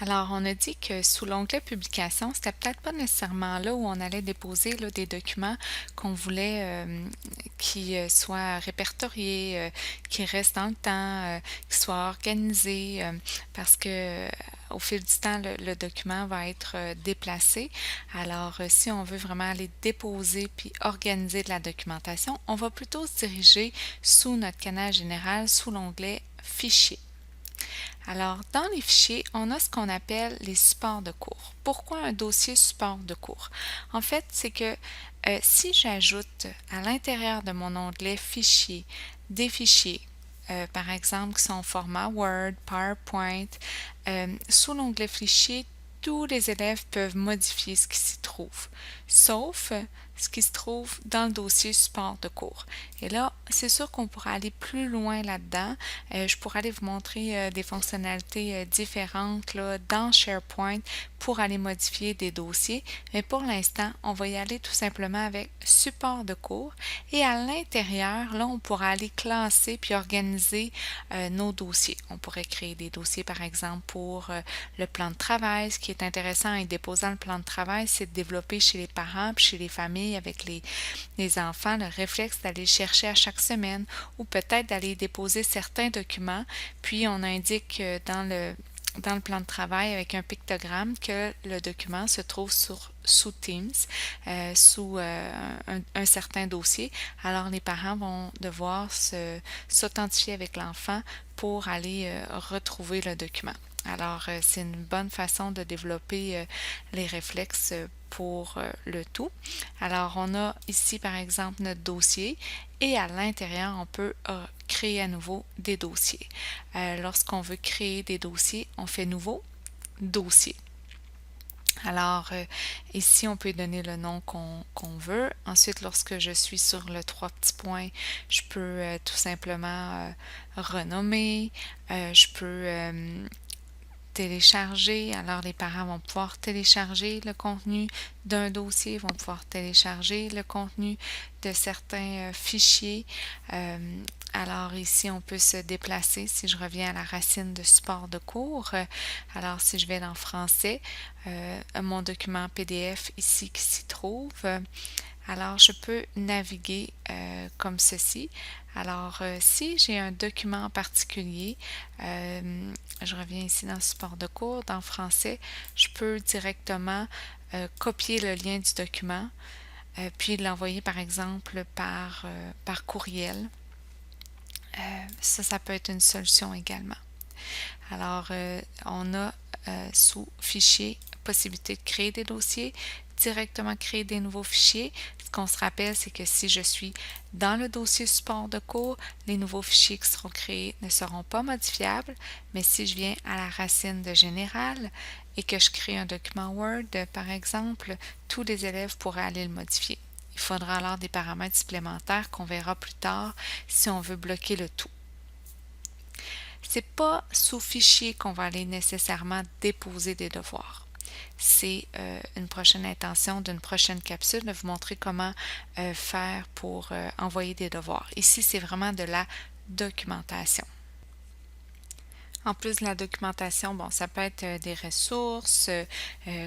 Alors, on a dit que sous l'onglet Publications, c'était peut-être pas nécessairement là où on allait déposer là, des documents qu'on voulait qui soient répertoriés, qui restent dans le temps, qui soient organisés, parce que au fil du temps, le document va être déplacé. Alors, si on veut vraiment aller déposer puis organiser de la documentation, on va plutôt se diriger sous notre canal général, sous l'onglet Fichiers. Alors, dans les fichiers, on a ce qu'on appelle les supports de cours. Pourquoi un dossier support de cours? En fait, c'est que si j'ajoute à l'intérieur de mon onglet Fichiers des fichiers, par exemple, qui sont au format Word, PowerPoint, sous l'onglet Fichiers, tous les élèves peuvent modifier ce qui s'y trouve, sauf ce qui se trouve dans le dossier support de cours. Et là, c'est sûr qu'on pourra aller plus loin là-dedans. Je pourrais aller vous montrer des fonctionnalités différentes là, dans SharePoint pour aller modifier des dossiers. Mais pour l'instant, on va y aller tout simplement avec support de cours. Et à l'intérieur, là, on pourra aller classer puis organiser nos dossiers. On pourrait créer des dossiers, par exemple, pour le plan de travail. Ce qui est intéressant en déposant le plan de travail, c'est de développer chez les parents puis chez les familles avec les enfants le réflexe d'aller chercher à chaque semaine ou peut-être d'aller déposer certains documents, puis on indique dans le plan de travail avec un pictogramme que le document se trouve sous Teams, sous un certain dossier. Alors les parents vont devoir s'authentifier avec l'enfant pour aller retrouver le document. Alors, c'est une bonne façon de développer les réflexes pour le tout. Alors, on a ici, par exemple, notre dossier et à l'intérieur, on peut créer à nouveau des dossiers. Lorsqu'on veut créer des dossiers, on fait nouveau dossier. Alors, ici, on peut donner le nom qu'on veut. Ensuite, lorsque je suis sur le trois petits points, je peux tout simplement renommer. Je peux télécharger. Alors, les parents vont pouvoir télécharger le contenu d'un dossier, vont pouvoir télécharger le contenu de certains fichiers. Alors ici, on peut se déplacer. Si je reviens à la racine de support de cours, alors si je vais dans français, mon document PDF ici qui s'y trouve, alors je peux naviguer comme ceci. Alors, si j'ai un document en particulier, je reviens ici dans le support de cours, dans français, je peux directement copier le lien du document, puis l'envoyer par exemple par courriel. Ça peut être une solution également. Alors, on a sous Fichier possibilité de créer des dossiers, directement créer des nouveaux fichiers. Ce qu'on se rappelle, c'est que si je suis dans le dossier support de cours, les nouveaux fichiers qui seront créés ne seront pas modifiables, mais si je viens à la racine de Général et que je crée un document Word, par exemple, tous les élèves pourraient aller le modifier. Il faudra alors des paramètres supplémentaires qu'on verra plus tard si on veut bloquer le tout. C'est pas sous fichier qu'on va aller nécessairement déposer des devoirs. C'est une prochaine intention d'une prochaine capsule de vous montrer comment faire pour envoyer des devoirs. Ici, c'est vraiment de la documentation. En plus de la documentation, bon, ça peut être des ressources,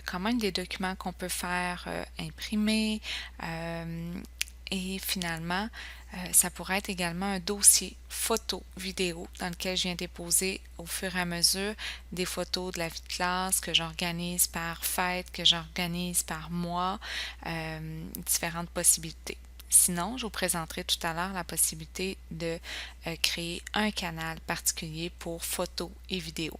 quand même des documents qu'on peut faire imprimer, et finalement, ça pourrait être également un dossier photo, vidéo, dans lequel je viens déposer au fur et à mesure des photos de la vie de classe que j'organise par fête, que j'organise par mois, différentes possibilités. Sinon, je vous présenterai tout à l'heure la possibilité de créer un canal particulier pour photos et vidéos.